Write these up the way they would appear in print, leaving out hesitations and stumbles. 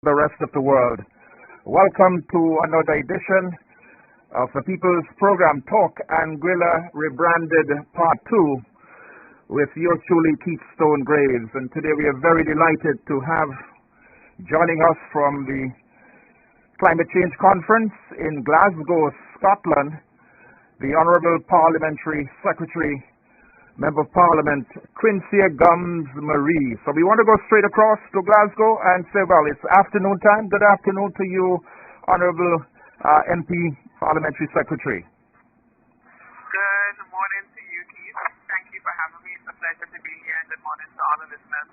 the rest of the world. Welcome to another edition of the People's Program, Talk Anguilla Rebranded Part 2 with yours truly, Keith Stone Greaves. And today we are very delighted to have joining us from the Climate Change Conference in Glasgow, Scotland, the Honourable Parliamentary Secretary, Member of Parliament, Quincy Gums Marie. So we want to go straight across to Glasgow and say, well, it's afternoon time. Good afternoon to you, Honourable MP, Parliamentary Secretary. Good morning to you, Keith. Thank you for having me. It's a pleasure to be here, and good morning to all the listeners.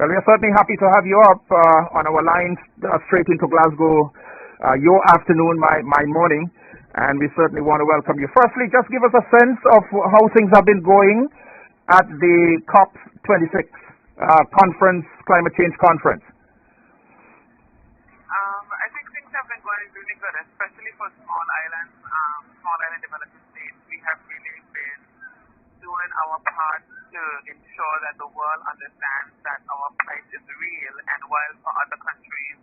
Well, we are certainly happy to have you up on our line straight into Glasgow, your afternoon, my morning. And we certainly want to welcome you. Firstly, just give us a sense of how things have been going at the COP26 Climate Change Conference. I think things have been going really good, especially for small island developing states. We have really been doing our part to ensure that the world understands that our plight is real, and while for other countries,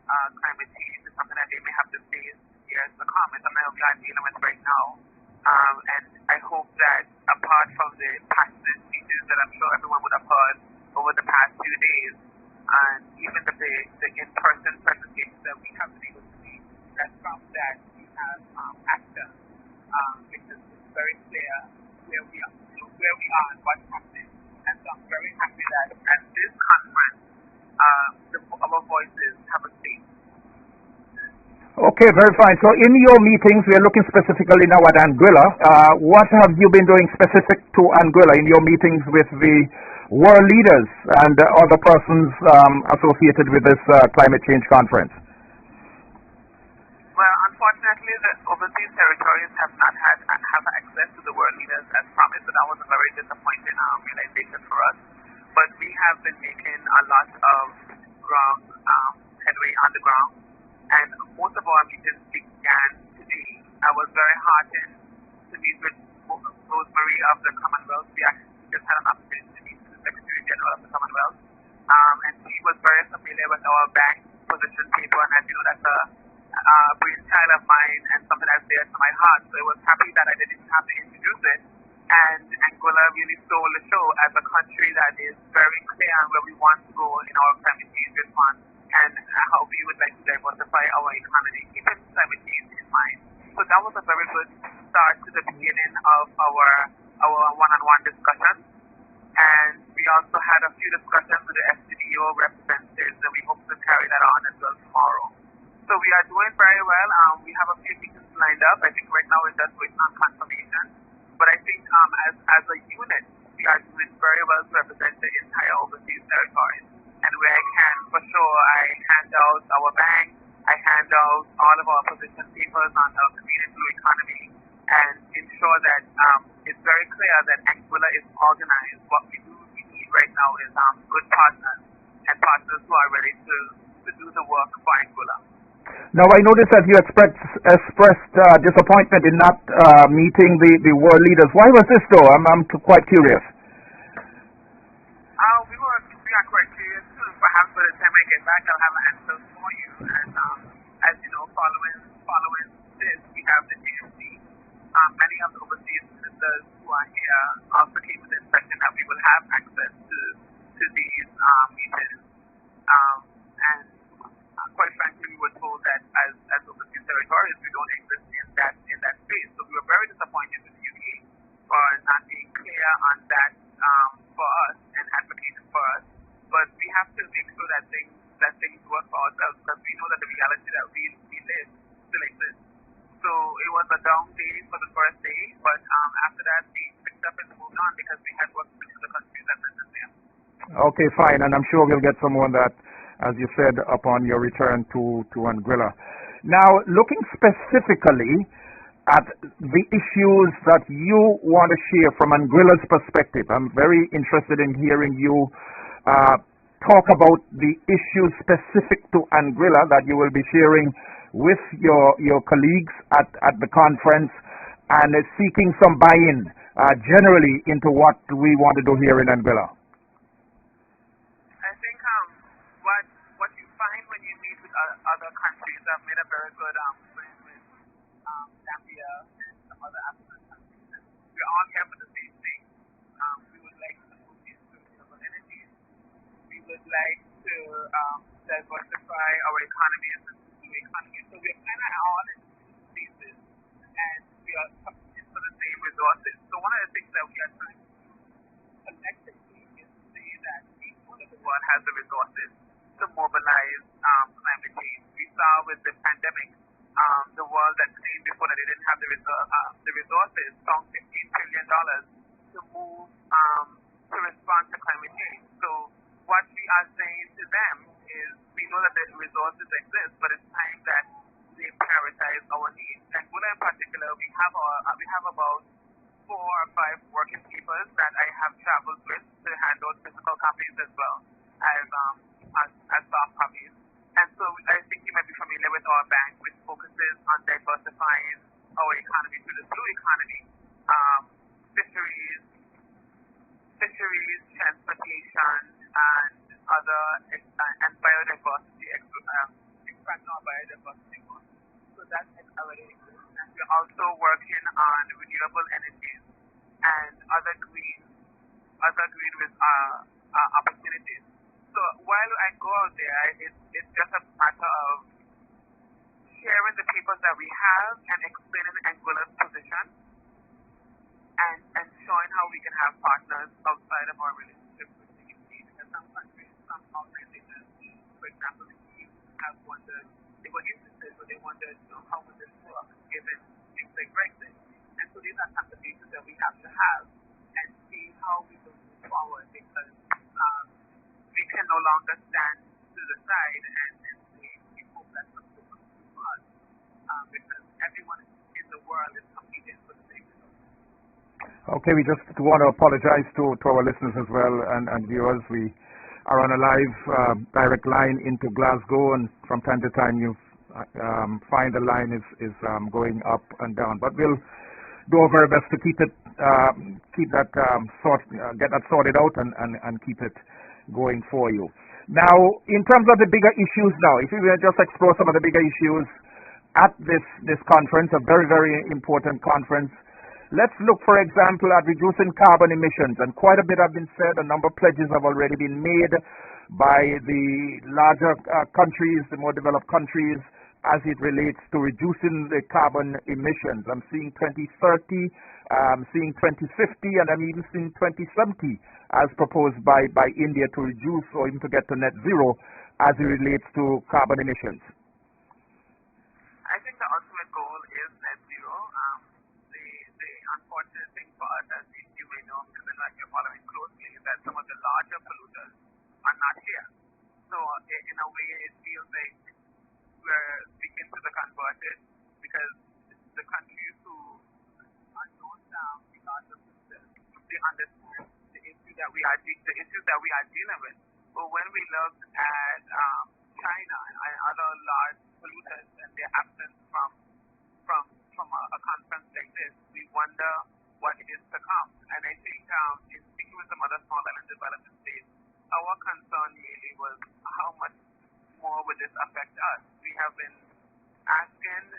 climate change is something that they may have to face years to come. It's something that we are dealing with right now. And I hope that apart from the passionate speeches that I'm sure everyone would have heard over the past few days, and even the in-person presentations that we have been able to see, that from that we have action, which is very clear where we are and what's happening. And so I'm very happy that at this conference, our voices have a space. Okay, very fine. So in your meetings, we are looking specifically now at Anguilla. What have you been doing specific to Anguilla in your meetings with the world leaders and other persons associated with this climate change conference? Well, unfortunately, the overseas territories have not have access to the world leaders as promised, so that was a very disappointing realization for us. But we have been making a lot of headway on the ground. And most of our meetings began today. I was very heartened to meet with Rosemary of the Commonwealth. We actually just had an opportunity to meet with the Secretary General of the Commonwealth. And she was very familiar with our bank position paper, and as you know, that's a brainchild of mine and something that's dear to my heart. So I was happy that I didn't have to introduce it. And Anguilla really stole the show as a country that is very clear on where we want to go in our climate change response, and how we would like to diversify our economy, keeping climate change in mind. So that was a very good start to the beginning of our one-on-one discussions. And we also had a few discussions with the SCDO representatives, and we hope to carry that on as well tomorrow. So we are doing very well. We have a few meetings lined up. I think right now we're just waiting on confirmation. But I think as a unit, we are doing very well to represent the entire overseas territories. And where I can, for sure, I hand out our bank, I hand out all of our position papers on the community blue economy, and ensure that it's very clear that Anguilla is organized. What we need right now is good partners, and partners who are ready to do the work for Anguilla. Now, I noticed that you expressed disappointment in not meeting the world leaders. Why was this, though? I'm quite curious. We are quite curious too. Perhaps by the time I get back, I'll have answers for you. And as you know, following this, we have the GMC. Many of the overseas ministers who are here also came with the impression that we will have access to these meetings. And quite frankly, we were told that as overseas territories, we don't exist in that space. So we were very disappointed with the UK for not being clear on that for us and advocating for us. But we have to make sure that things work for ourselves, because we know that the reality that we live still exists. So it was a down day for the first day, but after that we picked up and moved on because we had worked with the countries that were there. Okay, fine, and I'm sure we'll get some more on that, as you said, upon your return to Anguilla. Now, looking specifically at the issues that you want to share from Anguilla's perspective, I'm very interested in hearing you talk about the issues specific to Anguilla that you will be sharing with your colleagues at the conference, and seeking some buy-in generally into what we want to do here in Anguilla. I think what you find other countries. I've made a very good friend with Zambia and some other African countries. And we're all here for the same thing. We would like to move into renewable energies. We would like to diversify our economy as a blue economy. So we're kind of all in pieces, and we are competing for the same resources. So one of the things that we are trying to do collectively is to say that each one of the world has the resources to mobilize climate change. We saw with the pandemic, the world that claimed before that they didn't have the resources found $15 trillion to move to respond to climate change. So what we are saying to them is we know that the resources exist, but it's time that they prioritize our needs. And Anguilla in particular, we have about 4 or 5 working papers that I have traveled with to hand out physical copies as well as soft copies. And so I think you might be familiar with our bank, which focuses on diversifying our economy through the blue economy, fisheries, transportation, and other and biodiversity, expanding our biodiversity goals. So that's already exists. And we're also working on renewable energies and other green opportunities. So while I go out there, it's just a matter of sharing the papers that we have and explaining Anguilla's position and showing how we can have partners outside of our relationship with the EU. Because some countries, some organizations, for example, the EU, have wondered, they were interested, but they wondered, how would this work given things like Brexit. And so these are conversations that we have to have and see how we will move forward, because we can no longer stand to the side and say we hope that something will come to us, because everyone in the world is competing for the same result. Okay, we just want to apologize to our listeners as well and viewers. We are on a live direct line into Glasgow, and from time to time you find the line is going up and down. But we'll do our very best to get that sorted out and keep it going for you. Now, in terms of the bigger issues now, if we will just explore some of the bigger issues at this conference, a very, very important conference, let's look, for example, at reducing carbon emissions. And quite a bit have been said. A number of pledges have already been made by the larger countries, the more developed countries, as it relates to reducing the carbon emissions. I'm seeing 2030, I'm seeing 2050, and I'm even seeing 2070 as proposed by India to reduce or even to get to net zero as it relates to carbon emissions. I think the ultimate goal is net zero. The unfortunate thing for us, as you may know, because I know you're following closely, is that some of the larger polluters are not here. So in a way, it feels like we're speaking to the converted, because the countries who are known down, the larger polluters, they understand the issues that we are dealing with. But when we look at China and other large polluters and their absence from a conference like this, we wonder what is to come. And I think in speaking with some other small island development states, our concern really was how much more would this affect us. We have been asking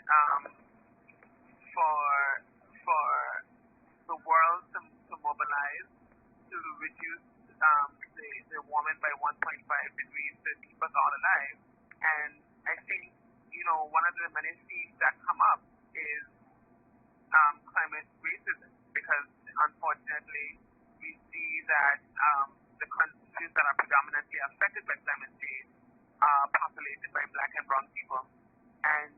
for the world to mobilize to reduce the warming by 1.5 degrees to keep us all alive. And I think, one of the many themes that come up is climate racism, because unfortunately we see that the countries that are predominantly affected by climate change are populated by black and brown people. And,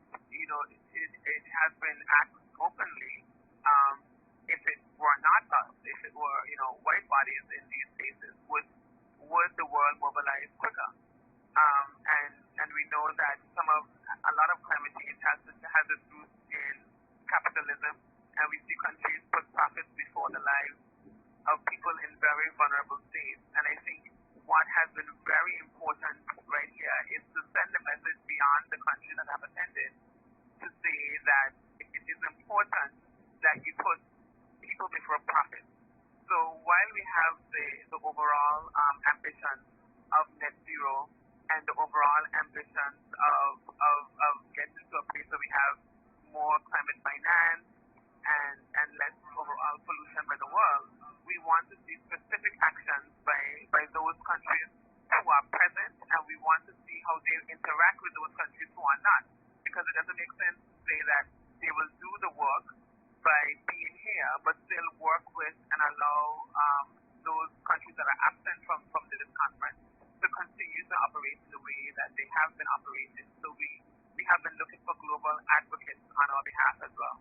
it has been asked openly, if it were not us, if it were, white bodies in these spaces, would the world mobilize quicker? And we know that a lot of climate change has its roots in capitalism, and we see countries put profits before the lives of people in very vulnerable states. And I think what has been very important right here is to send a message beyond the countries that have attended to say that it is important that you put people before profit. So while we have the overall ambition of net zero and the overall ambitions of see how they interact with those countries who are not. Because it doesn't make sense to say that they will do the work by being here, but still work with and allow those countries that are absent from this conference to continue to operate in the way that they have been operating. So we have been looking for global advocates on our behalf as well.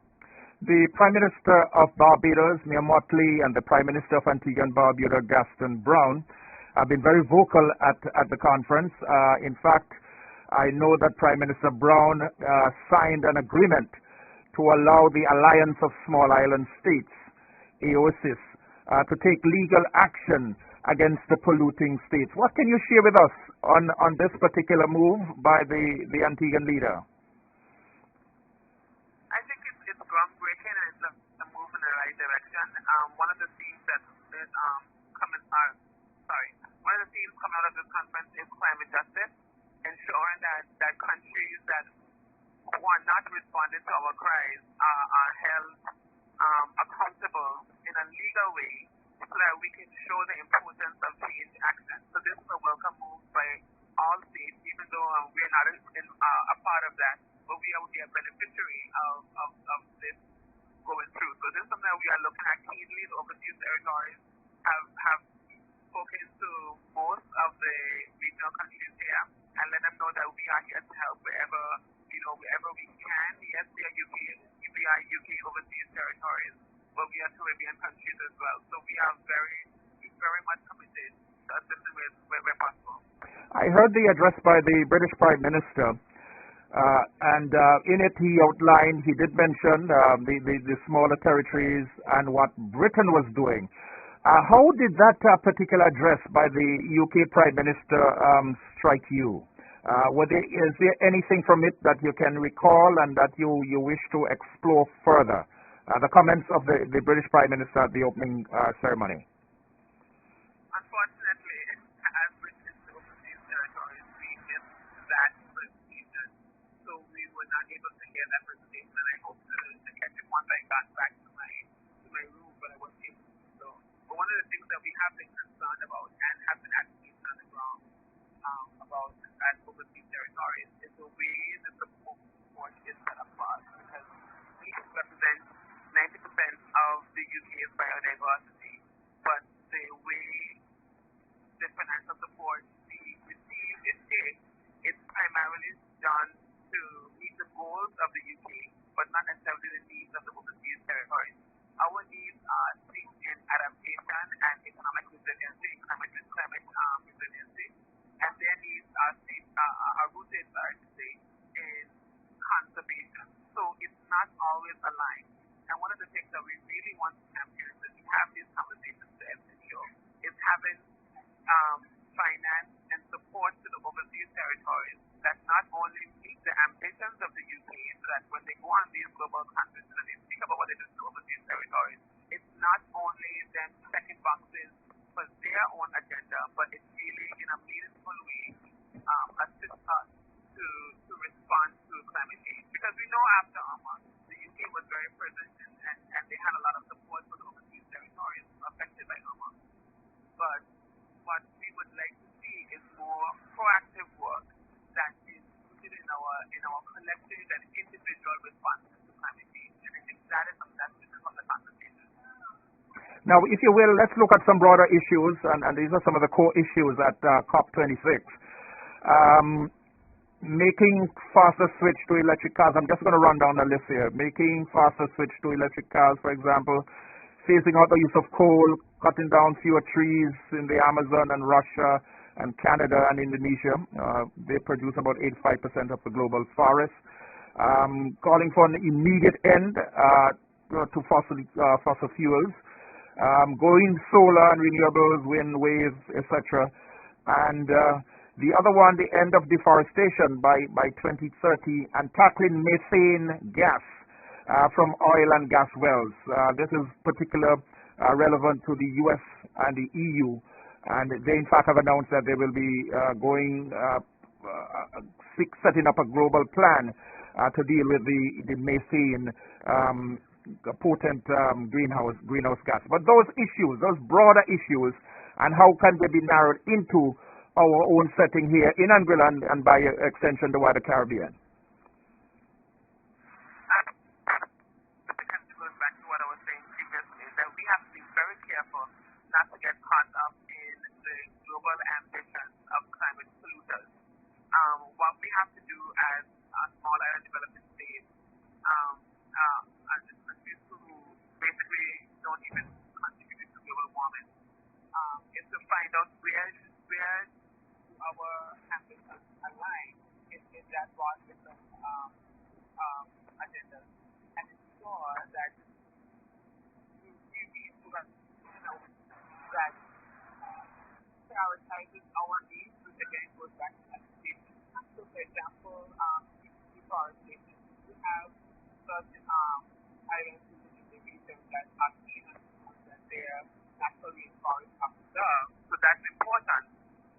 The Prime Minister of Barbados, Mia Mottley, and the Prime Minister of Antigua and Barbuda, Gaston Brown, have been very vocal at the conference. In fact, I know that Prime Minister Brown signed an agreement to allow the Alliance of Small Island States, AOSIS, to take legal action against the polluting states. What can you share with us on this particular move by the Antiguan leader? I think it's groundbreaking and it's a move in the right direction. One of the themes that is coming out of this conference is climate justice, ensuring that countries who are not responding to our cries are held accountable in a legal way so that we can show the importance of change action. So this is a welcome move by all states, even though we're not a part of that, but we will be a beneficiary of this going through. So this is something that we are looking at keenly. The overseas territories have spoken to most of the regional countries here and let them know that we are here to help wherever we can. Yes, we are UK overseas territories, but we are Caribbean countries as well. So we are very much committed to assisting where possible. I heard the address by the British Prime Minister, and in it he did mention the smaller territories and what Britain was doing. How did that particular address by the UK Prime Minister strike you? Is there anything from it that you can recall and that you wish to explore further? The comments of the British Prime Minister at the opening ceremony. Unfortunately, as British overseas territories, we missed that presentation, so we were not able to hear that presentation, and I hope to catch it once I got back to my room, but I wasn't able to. So, but one of the things that we have been concerned about and have been advocating on the ground about as overseas territories is the way the support is set up for us, because we represent 90% of the UK's biodiversity, but the way the financial support we receive is primarily done to meet the goals of the UK, but not necessarily the needs of the overseas territories. Our needs are things in adaptation and economic resiliency, climate resiliency, and their needs are rooted largely in conservation. So it's not always aligned. And one of the things that we really want to champion is that we have these conversations to ensure is having finance and support to the overseas territories that not only meet the ambitions of the UK, so that when they go on these global conferences and they speak about what they do to overseas territories, it's not only them checking boxes for their own agenda, but it's really in a meaningful way assist us to respond to climate change. Because we know after Irma, the UK was very present and they had a lot of support for the overseas territories affected by Irma. But what we would like to see is more proactive work that is rooted in our collective and individual responses to climate change. And I think that is something that's missing from the conversation. Now, if you will, let's look at some broader issues, and these are some of the core issues at COP26. Making faster switch to electric cars. I'm just going to run down the list here. Making faster switch to electric cars, for example. Phasing out the use of coal, cutting down fewer trees in the Amazon and Russia and Canada and Indonesia. They produce about 85% of the global forest. Calling for an immediate end to fossil fuels. Going solar and renewables, wind, waves, etc. And the other one, the end of deforestation by 2030, and tackling methane gas from oil and gas wells. This is particularly relevant to the US and the EU, and they in fact have announced that they will be setting up a global plan to deal with the methane potent greenhouse gas. But those issues, those broader issues, and how can they be narrowed into our own setting here in Anguilla and by extension the wider Caribbean? Not to get caught up in the global ambitions of climate polluters. What we have to do as small island development states, as countries who basically don't even contribute to global warming, is to find out where our ambitions align in that broad different agendas, and ensure that we that prioritizes our needs, which again goes back to education. So, for example, deforestation. We have certain islands within the region that are seen as their natural rainforests are preserved. So that's important.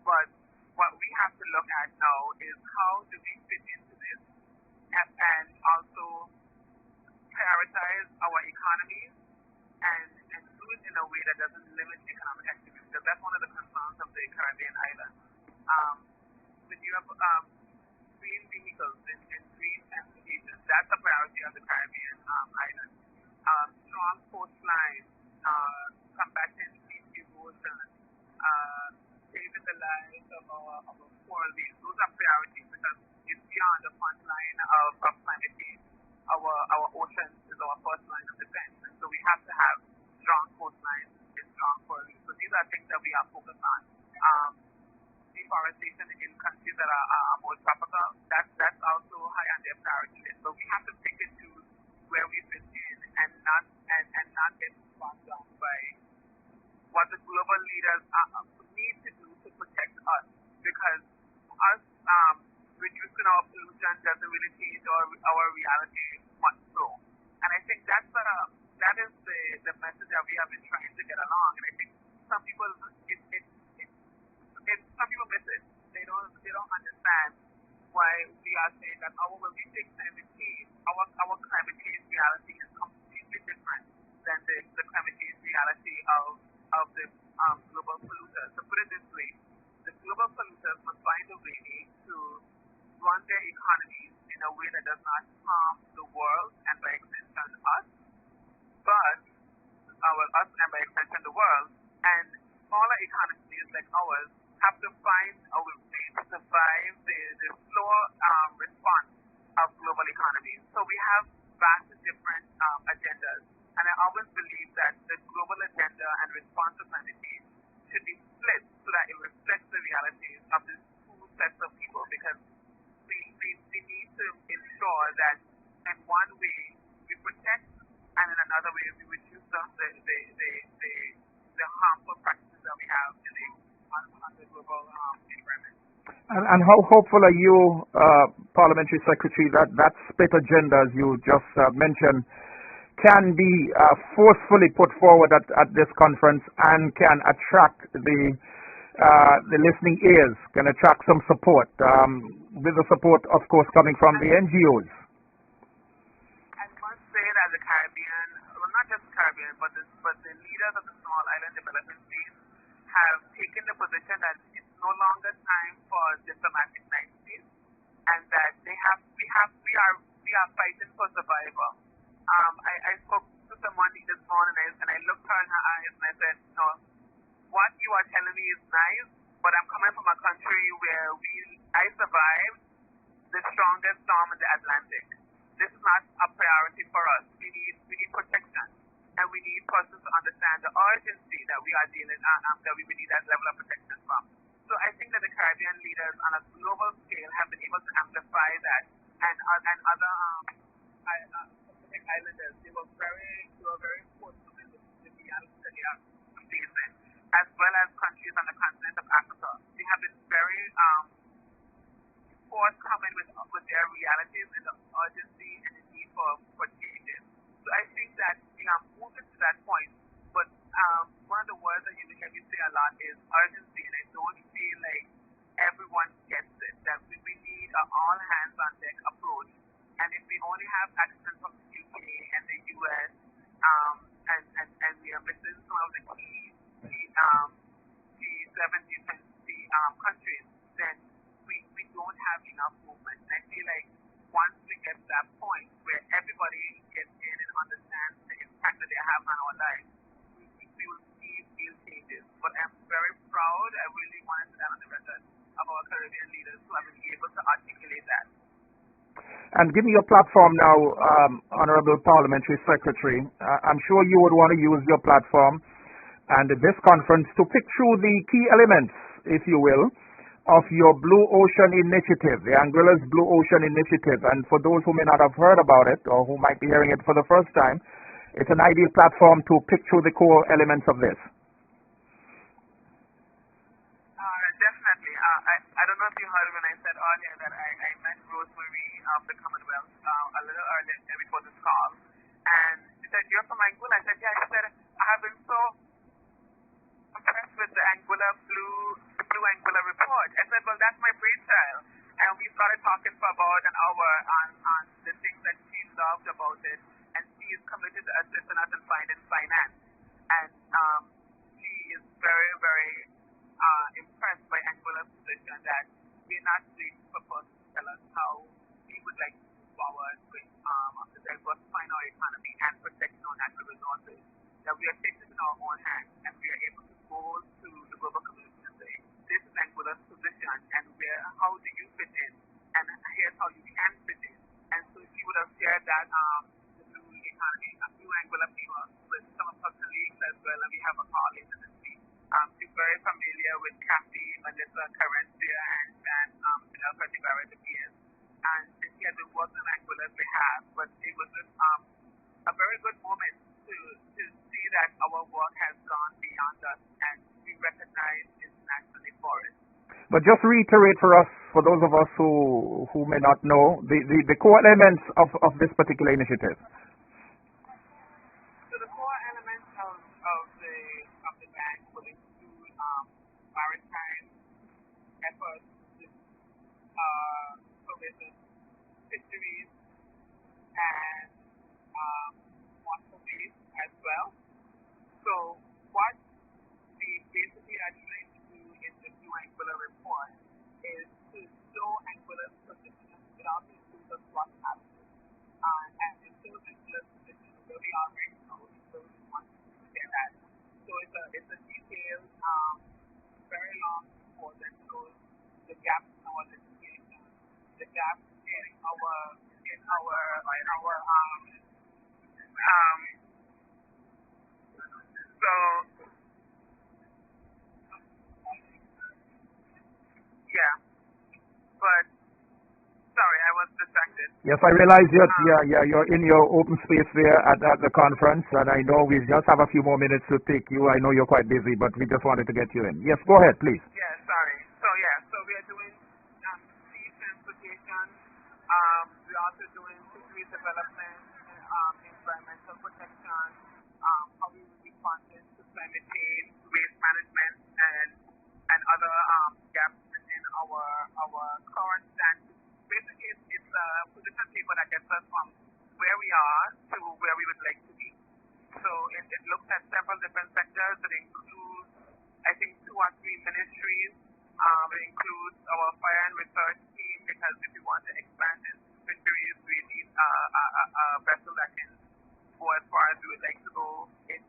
But what we have to look at now is how do we fit into this and also prioritize our economies and do it in a way that doesn't limit economic activity, because that's one of the concerns of the Caribbean islands. When you have green vehicles and green transportation, that's a priority of the Caribbean islands. Strong coastlines, combating deep erosion, saving the lives of our coral reefs, those are priorities because it's beyond the front line of climate change. Our oceans is our first line of defense, and so we have to have strong coastlines and strong coral reefs. So these are things that we are focused on. Deforestation in countries that are more tropical, that's also high on their priority list. So we have to pick and choose where we fit in and not get bogged down by what the global leaders need to do to protect us, because us reducing our pollution doesn't really change our reality much so. And I think that is the message that we have been trying to get along. And I think some people miss it. They don't understand why we are saying that when we take climate change, our climate change reality is completely different than the climate change reality of the global polluters. To put it this way, the global polluters must find a way to run their economies in a way that does not harm the world and by extension us, but us and by extension the world. And smaller economies like ours have to find a way to survive the slow response of global economies. So we have vastly different agendas, and I always believe that the global agenda and response to climate change should be split so that it reflects the realities of these two sets of people, because we need to ensure that in one way we protect and in another way we reduce the harmful practices that we have on the global environment. And how hopeful are you, Parliamentary Secretary, that split agenda, as you just mentioned, can be forcefully put forward at this conference and can attract the listening ears, can attract some support, with the support, of course, coming from the NGOs? I must say that the Caribbean, well, not just the Caribbean, but the leaders of the small island development states have taken the position that it's no longer time for diplomatic niceties, and that we are fighting for survival. I spoke to someone this morning and I looked her in her eyes and I said, no, what you are telling me is nice, but I'm coming from a country where I survived the strongest storm in the Atlantic. This is not a priority for us. We need protection, and we need persons to understand the urgency that we are dealing that we need that level of protection from. So I think that the Caribbean leaders on a global scale have been able to amplify that, and other Pacific Islanders, they were very important in the reality that they are facing, as well as countries on the continent of Africa. They have been very forthcoming with their realities and the urgency and the need for changes. So I think that we are moving to that point, but one of the words that you hear me say a lot is urgency, and I don't feel like everyone gets it, that we need an all-hands-on-deck approach. And if we only have action from the UK and the US, and we are missing some of the key G7, G20 countries, then we don't have enough movement. And I feel like once we get to that point where everybody gets in and understands the impact that they have on our lives, we will see real changes. But I'm very proud. I really wanted to that on the record of our Caribbean leaders who have been able to articulate that. And give me your platform now, Honorable Parliamentary Secretary. I'm sure you would want to use your platform and this conference to pick through the key elements, if you will, of your Blue Ocean Initiative, the Anguilla's Blue Ocean Initiative. And for those who may not have heard about it or who might be hearing it for the first time, it's an ideal platform to pick through the core elements of this. Definitely. I don't know if you heard when I said earlier that I met Rosemary of the Commonwealth a little earlier before this call. And she said, "You're from Anguilla?" I said, "Yeah." She said, "I have been so impressed with the Blue Anguilla report." I said, "Well, that's my brainchild." And we started talking for about an hour on the things that she loved about it. And she is committed to assisting us in finding finance. And she is very, very impressed by Anguilla's position that we're not waiting for folks to tell us how we would like to move forward with the diversifying our economy and protecting our natural resources. That we are taking it in our own hands and we are able to go to the global community and say, this is Anguilla's position and how do you fit in? And here's how you can fit in. And so she would have shared that the Blue Economy, Blue Anguilla people with some of her colleagues as well, and we have a colleague in the street. She's very familiar with Kathy, Melissa, Carencia, and Janelle Pertibara, the PS. And she had been working on Anguilla's behalf, but it was just a very good moment to see that our work has gone beyond us and we recognize internationally for it. But just reiterate for us, for those of us who may not know, the core elements of this particular initiative. So the core elements of the bank will include maritime efforts, provision, fisheries, and waterways as well. So what we basically are trying to do in the Blue Anguilla report is to show Anguilla's position without the include of what's happening. And to show Anguilla's position where we are right now, so we want to get that. So it's a detailed, very long report that shows the gaps in our legislation, the gaps in our so yeah, but sorry, I was distracted. Yes, I realize you're in your open space there at the conference, and I know we just have a few more minutes to take you. I know you're quite busy, but we just wanted to get you in. Yes, go ahead, please. Yeah, sorry. So we are doing sea transportation. We're also doing fisheries development, environmental protection, how we will respond to climate change, waste management, and other gaps in our current stand. Basically, it's a position paper that gets us from where we are to where we would like to be. So it looks at several different sectors. It includes, I think, 2 or 3 ministries. It includes our fire and research team, because if we want to expand into fisheries, we need a vessel that can go as far as we would like to go. It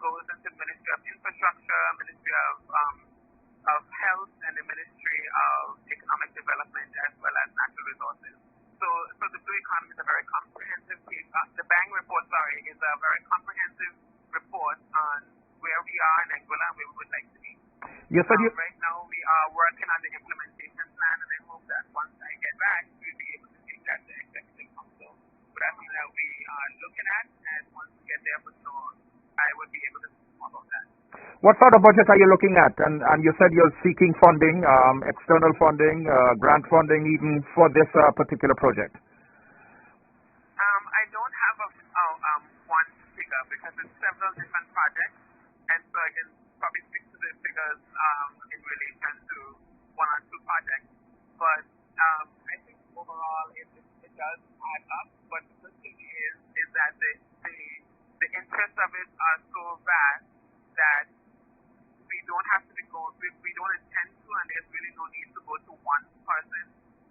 goes into the Ministry of Infrastructure, Ministry of Health, and the Ministry of Economic Development, as well as Natural Resources. So the Blue Economy is a very comprehensive piece. The BANG report, is a very comprehensive report on where we are in Anguilla and where we would like to be. Yes, right now we are working on the implementation plan, and I hope that once I get back, we'll be able to take that to the Executive Council. But that's something that we are looking at, and once we get there for sure, I would be able to talk more about that. What sort of budget are you looking at? And you said you're seeking funding, external funding, grant funding, even for this particular project. I don't have one figure because it's several different projects, and so I can probably stick to the figures in relation to 1 or 2 projects. But I think overall it does add up. But the good thing is that the interests of it are so vast that we don't have to be going. We don't intend to, and there's no need to go to one person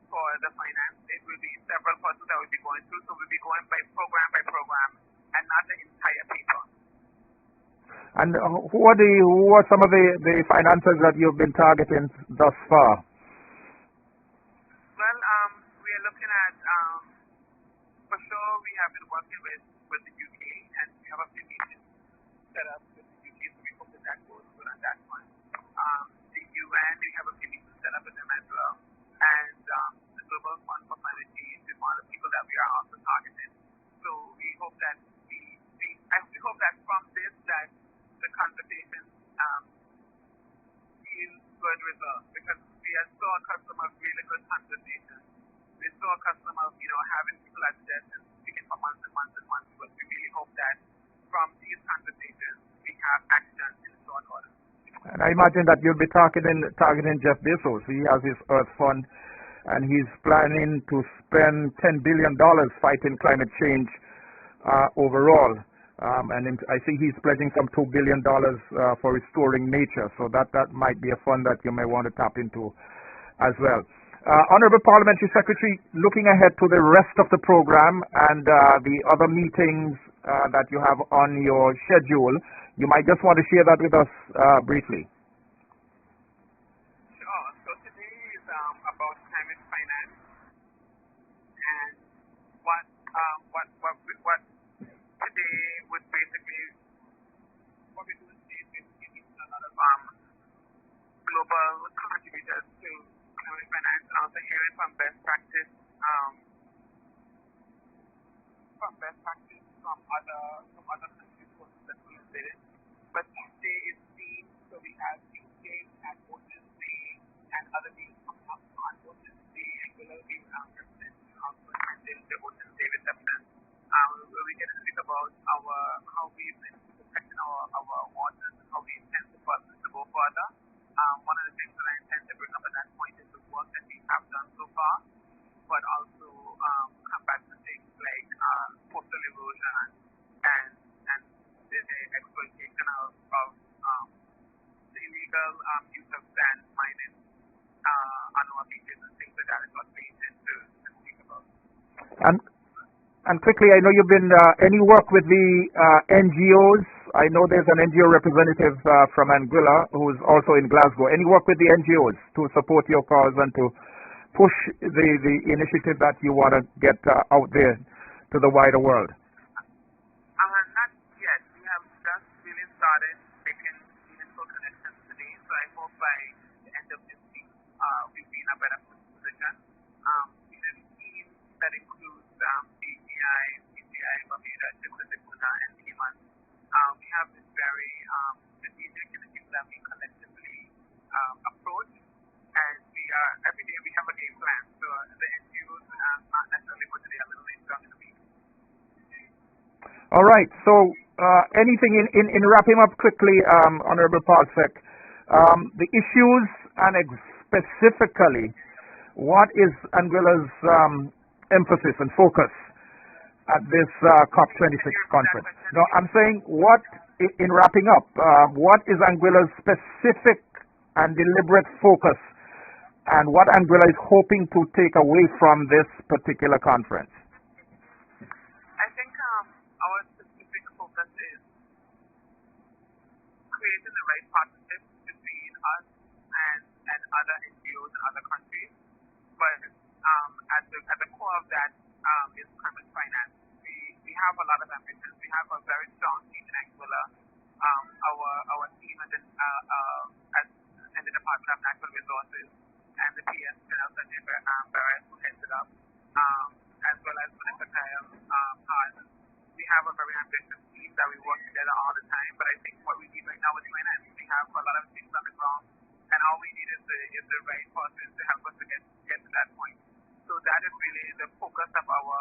for the finance. It will be several persons that will be going through, so we'll be going by program, and not the entire paper. And who are some of the financiers that you've been targeting thus far? Well, we are looking at, for sure, we have been working with the UK, and we have a few meetings set up with the UK, so we hope that goes good on that one. The UN, we have a few meetings set up with them as well, and the Global Fund for Climate Change is one of the people that we are also targeting. So we hope that we hope that from this that the conversation yield good results, because we are so accustomed of really good conversations. We're so accustomed of having people at the desk and speaking for months and months and months. But we really hope that from these conversations we have action in short order. And I imagine that you'll be targeting Jeff Bezos. He has his Earth Fund, and he's planning to spend $10 billion fighting climate change overall. And I think he's pledging some $2 billion for restoring nature. So that might be a fund that you may want to tap into as well. Honorable Parliamentary Secretary, looking ahead to the rest of the program and the other meetings that you have on your schedule, you might just want to share that with us briefly. Sure. So today is about climate finance, and what today would basically, what we do is basically meeting a lot of global contributors to climate finance, and also hearing from best practice from other countries who are participating. But each day is themed, so we have UK at Ocean Day and other things coming up on Ocean Day, and we'll be representing also the Ocean Day reception, where we get to speak about how we've been protecting our waters and how we intend to go further. One of the things that I intend to bring up at that point is the work that we have done so far, but also come back to things like coastal erosion and the exploitation of the illegal use of sand mining on our beaches and things like that is what we intend to speak about. And quickly, I know you've been any work with the NGOs. I know there's an NGO representative from Anguilla who's also in Glasgow. Any work with the NGOs to support your cause and to push the initiative that you want to get out there to the wider world? Not yet. We have just really started making meaningful connections today, so I hope by the end of this week we'll be in a better position. We have a team that includes AGI, PCI, Bermuda, Laguna, and Cayman. We have this very strategic initiative that we collectively approach, and we are every day we have a game plan. So the NGOs not necessarily for today, a little later on in the week. All right. So anything in wrapping up quickly, Honorable Parsec, the issues and specifically, what is Anguilla's emphasis and focus at this COP26 conference? No, I'm saying in wrapping up, what is Anguilla's specific and deliberate focus, and what Anguilla is hoping to take away from this particular conference? I think our specific focus is creating the right partnerships between us and other NGOs and other countries. But at the core of that is climate finance. We have a lot of ambitions. We have a very strong team in Anguilla. Our team in the Department of Natural Resources and the PS General Secretary Barrett, who heads it up, as well as Minister Kyle Hart. We have a very ambitious team that we work together all the time. But I think what we need right now is finance. We have a lot of things on the ground, and all we need is the right person to help us to get to that point. So that is really the focus of our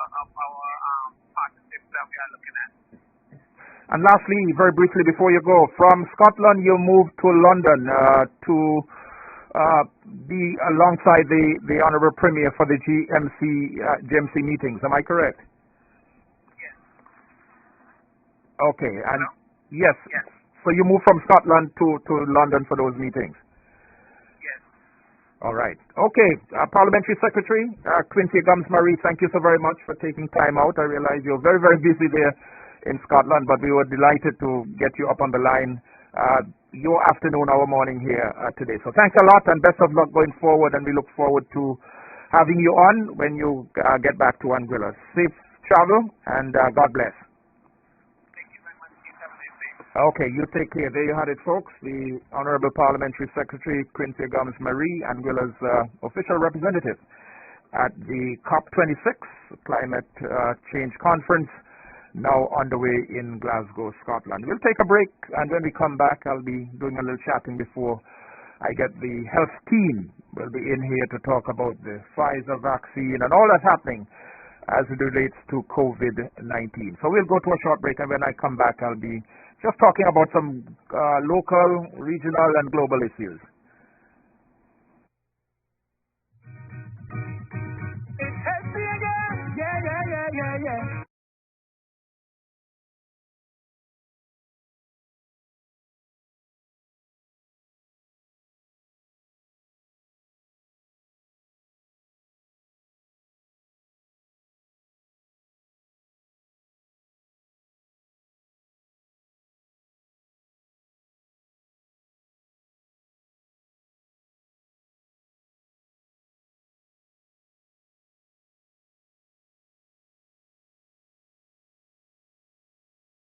partnerships that we are looking at. And lastly, very briefly before you go, from Scotland you moved to London to be alongside the Honourable Premier for the GMC meetings. Am I correct? Yes. Okay. And yes. So you moved from Scotland to London for those meetings? Yes. All right. Okay. Parliamentary Secretary, Quincy Gums-Marie, thank you so very much for taking time out. I realize you're very, very busy there in Scotland, but we were delighted to get you up on the line your afternoon, our morning here today. So thanks a lot and best of luck going forward, and we look forward to having you on when you get back to Anguilla. Safe travel and God bless. Thank you very much. Keith, have a nice day. Okay, you take care. There you had it, folks. The Honorable Parliamentary Secretary, Quincy Gums-Marie, Anguilla's official representative at the COP26 Climate Change Conference, now underway in Glasgow, Scotland. We'll take a break, and when we come back, I'll be doing a little chatting before I get the health team. Will be in here to talk about the Pfizer vaccine and all that's happening as it relates to COVID-19. So we'll go to a short break, and when I come back, I'll be just talking about some local, regional, and global issues.